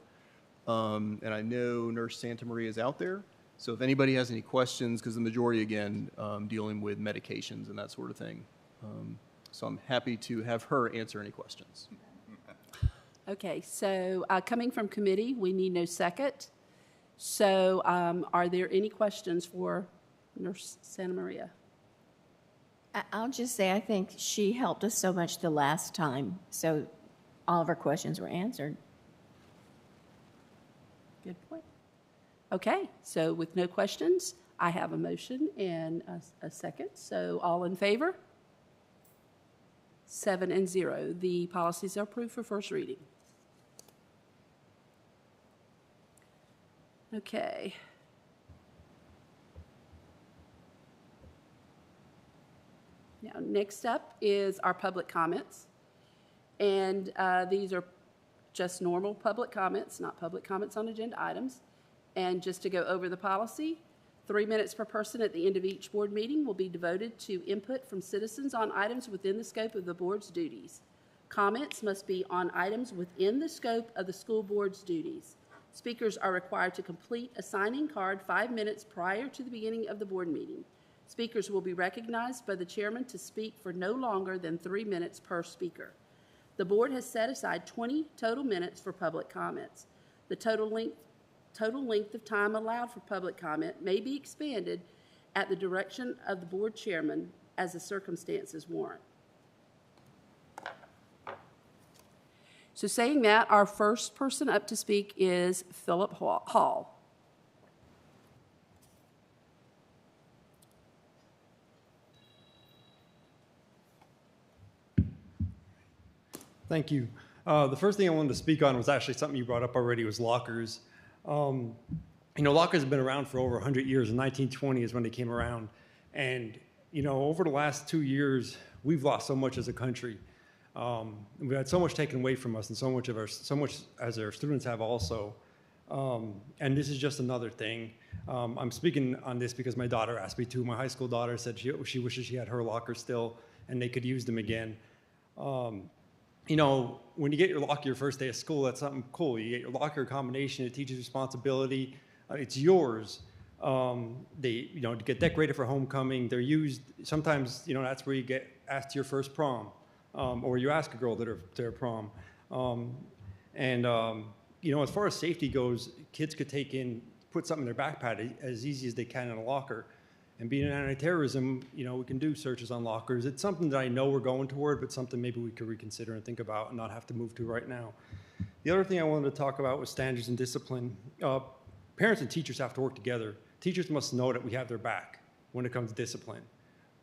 And I know Nurse Santa Maria is out there. So if anybody has any questions, because the majority, again, dealing with medications and that sort of thing. So I'm happy to have her answer any questions. Okay, so coming from committee, we need no second. So are there any questions for Nurse Santa Maria? I'll just say, I think she helped us so much the last time, so all of our questions were answered. Good point. Okay, so with no questions, I have a motion and a second. So all in favor? 7-0. The policies are approved for first reading. Okay. Now, next up is our public comments. And these are just normal public comments, not public comments on agenda items. And just to go over the policy, 3 minutes per person at the end of each board meeting will be devoted to input from citizens on items within the scope of the board's duties. Comments must be on items within the scope of the school board's duties. Speakers are required to complete a sign-in card 5 minutes prior to the beginning of the board meeting. Speakers will be recognized by the chairman to speak for no longer than 3 minutes per speaker. The board has set aside 20 total minutes for public comments. The total length of time allowed for public comment may be expanded at the direction of the board chairman as the circumstances warrant. So saying that, our first person up to speak is Philip Hall. Thank you. The first thing I wanted to speak on was actually something you brought up already, was lockers. Lockers have been around for over 100 years. In 1920 is when they came around. And, over the last 2 years, we've lost so much as a country. We've had so much taken away from us, and so much as our students have also. And this is just another thing. I'm speaking on this because my daughter asked me to. My high school daughter said she wishes she had her lockers still, and they could use them again. When you get your locker your first day of school, that's something cool. You get your locker combination, it teaches responsibility. It's yours. To get decorated for homecoming, they're used, sometimes, that's where you get asked to your first prom, or you ask a girl to their prom. As far as safety goes, kids could put something in their backpack as easy as they can in a locker. And being in anti-terrorism, we can do searches on lockers. It's something that I know we're going toward, but something maybe we could reconsider and think about and not have to move to right now. The other thing I wanted to talk about was standards and discipline. Parents and teachers have to work together. Teachers must know that we have their back when it comes to discipline.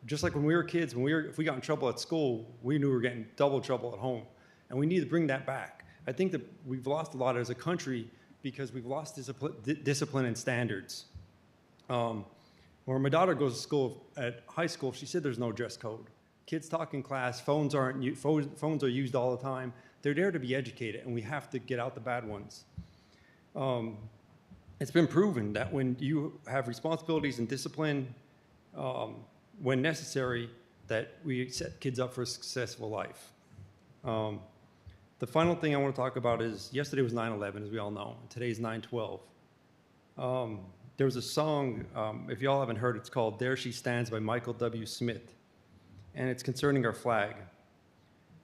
Just like when we were kids, if we got in trouble at school, we knew we were getting double trouble at home. And we need to bring that back. I think that we've lost a lot as a country because we've lost discipline and standards. When my daughter goes to school at high school, she said there's no dress code. Kids talk in class, phones are used all the time. They're there to be educated, and we have to get out the bad ones. It's been proven that when you have responsibilities and discipline, when necessary, that we set kids up for a successful life. The final thing I want to talk about is, yesterday was 9/11, as we all know. Today's 9/12. There was a song, if y'all haven't heard, it's called There She Stands by Michael W. Smith. And it's concerning our flag.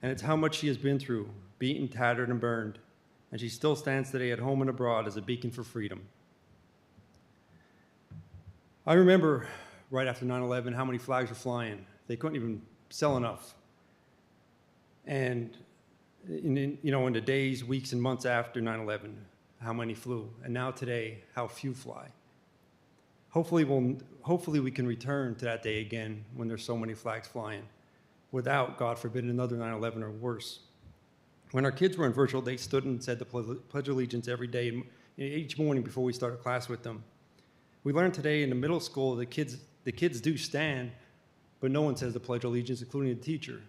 And it's how much she has been through, beaten, tattered, and burned. And she still stands today at home and abroad as a beacon for freedom. I remember right after 9/11 how many flags were flying. They couldn't even sell enough. And in the days, weeks, and months after 9/11, how many flew. And now today, how few fly. Hopefully we can return to that day again when there's so many flags flying without, God forbid, another 9/11 or worse. When our kids were in virtual, they stood and said the Pledge of Allegiance every day, each morning before we started class with them. We learned today in the middle school the kids do stand, but no one says the Pledge of Allegiance, including the teacher.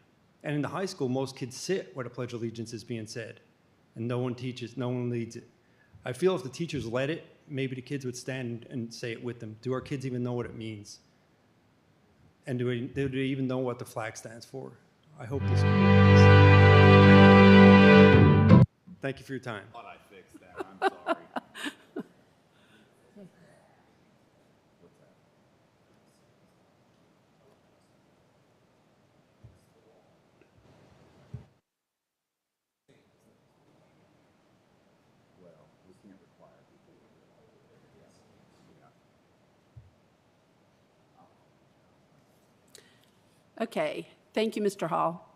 And in the high school, most kids sit where the Pledge of Allegiance is being said, and no one teaches, no one leads it. I feel if the teachers led it, maybe the kids would stand and say it with them. Do our kids even know what it means? And do they even know what the flag stands for? I hope this will be nice. Thank you for your time. I thought I fixed that. I'm sorry. Okay, thank you, Mr. Hall.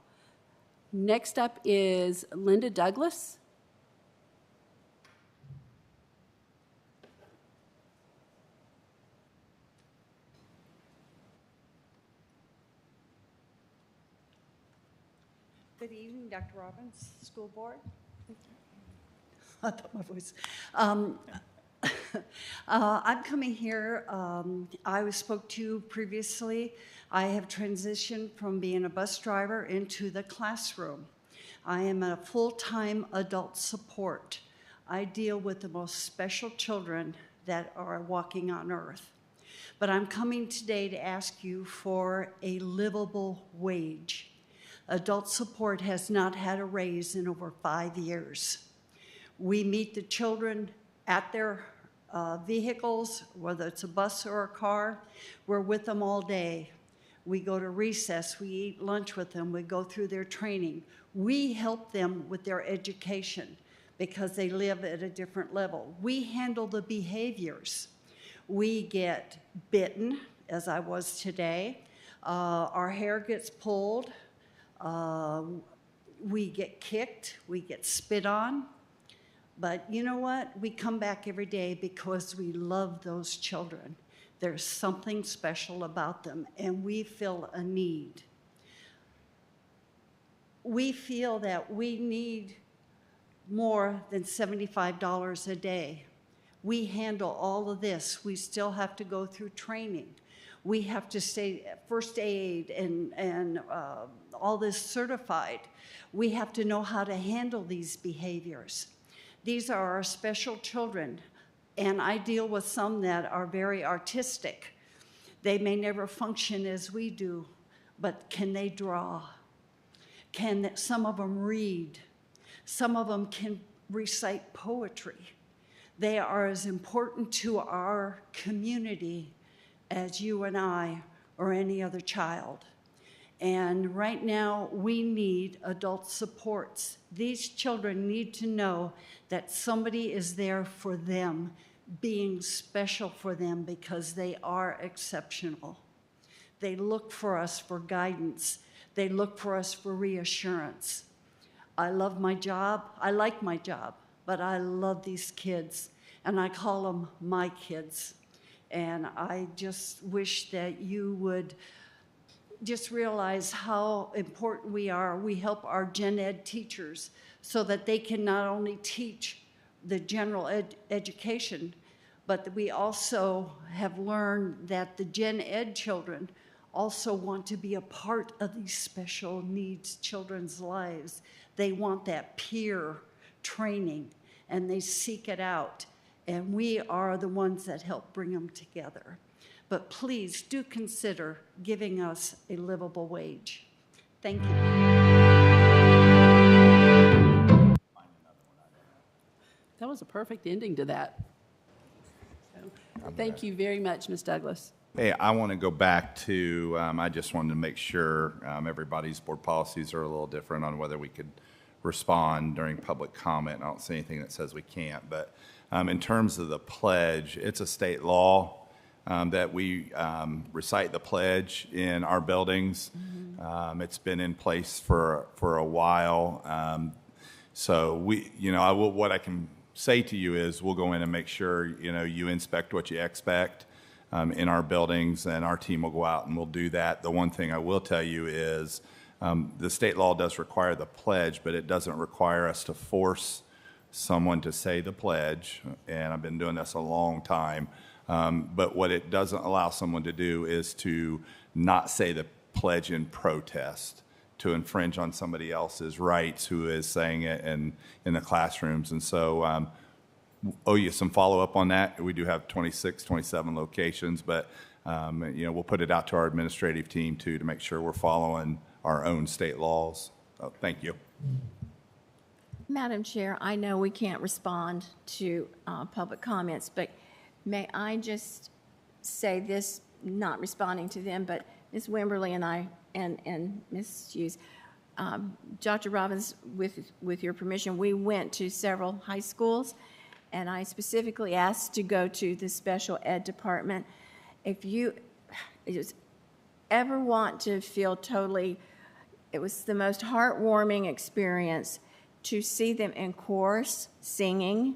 Next up is Linda Douglas. Good evening, Dr. Robbins, School Board. I thought my voice. I'm coming here. I spoke to you previously. I have transitioned from being a bus driver into the classroom. I am a full-time adult support. I deal with the most special children that are walking on earth. But I'm coming today to ask you for a livable wage. Adult support has not had a raise in over 5 years. We meet the children at their vehicles, whether it's a bus or a car. We're with them all day. We go to recess, we eat lunch with them, we go through their training. We help them with their education because they live at a different level. We handle the behaviors. We get bitten, as I was today. Our hair gets pulled. We get kicked, we get spit on. But you know what? We come back every day because we love those children. There's something special about them, and we feel a need. We feel that we need more than $75 a day. We handle all of this. We still have to go through training. We have to stay first aid and all this certified. We have to know how to handle these behaviors. These are our special children, and I deal with some that are very artistic. They may never function as we do, but can they draw? Can some of them read? Some of them can recite poetry. They are as important to our community as you and I or any other child. And right now, we need adult supports. These children need to know that somebody is there for them, being special for them because they are exceptional. They look for us for guidance. They look for us for reassurance. I love my job. I like my job, but I love these kids, and I call them my kids. And I just wish that you would just realize how important we are. We help our gen ed teachers so that they can not only teach the general education, but that we also have learned that the gen ed children also want to be a part of these special needs children's lives. They want that peer training, and they seek it out. And we are the ones that help bring them together. But please do consider giving us a livable wage. Thank you. That was a perfect ending to that. Thank you very much, Ms. Douglas. Hey, I want to go back to, I just wanted to make sure everybody's board policies are a little different on whether we could respond during public comment. I don't see anything that says we can't, but in terms of the pledge, it's a state law that we recite the pledge in our buildings. Mm-hmm. It's been in place for a while. So we, what I can say to you is we'll go in and make sure, you inspect what you expect in our buildings, and our team will go out and we'll do that. The one thing I will tell you is the state law does require the pledge, but it doesn't require us to force someone to say the pledge, and I've been doing this a long time. But what it doesn't allow someone to do is to not say the pledge in protest, to infringe on somebody else's rights who is saying it in the classrooms. And so owe you some follow-up on that. We do have 26, 27 locations, but we'll put it out to our administrative team too to make sure we're following our own state laws. Thank you. Madam Chair, I know we can't respond to public comments, but may I just say this, not responding to them, but Ms. Wimberly and I and Ms. Hughes, Dr. Robbins, with your permission, we went to several high schools, and I specifically asked to go to the special ed department. If you ever want to feel totally, it was the most heartwarming experience to see them in chorus singing,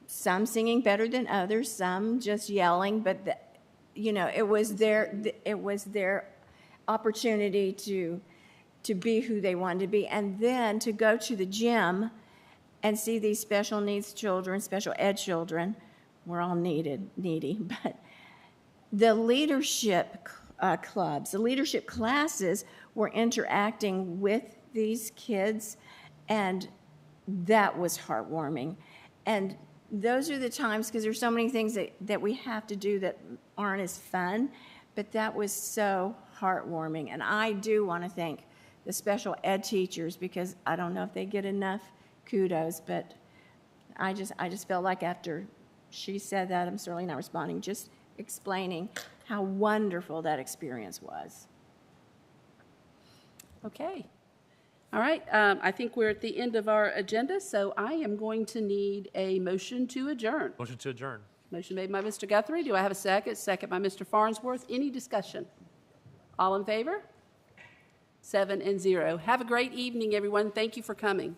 some singing better than others, some just yelling, but it was their opportunity to be who they wanted to be, and then to go to the gym and see these special needs children, special ed children. We're all needy, but the leadership clubs, the leadership classes were interacting with these kids, and that was heartwarming. And those are the times, because there's so many things that we have to do that aren't as fun, but that was so heartwarming. And I do want to thank the special ed teachers, because I don't know if they get enough kudos, but I just felt like after she said that, I'm certainly not responding, just explaining how wonderful that experience was. Okay. All right. I think we're at the end of our agenda, so I am going to need a motion to adjourn. Motion to adjourn. Motion made by Mr. Guthrie. Do I have a second? Second by Mr. Farnsworth. Any discussion? All in favor? 7-0. Have a great evening, everyone. Thank you for coming.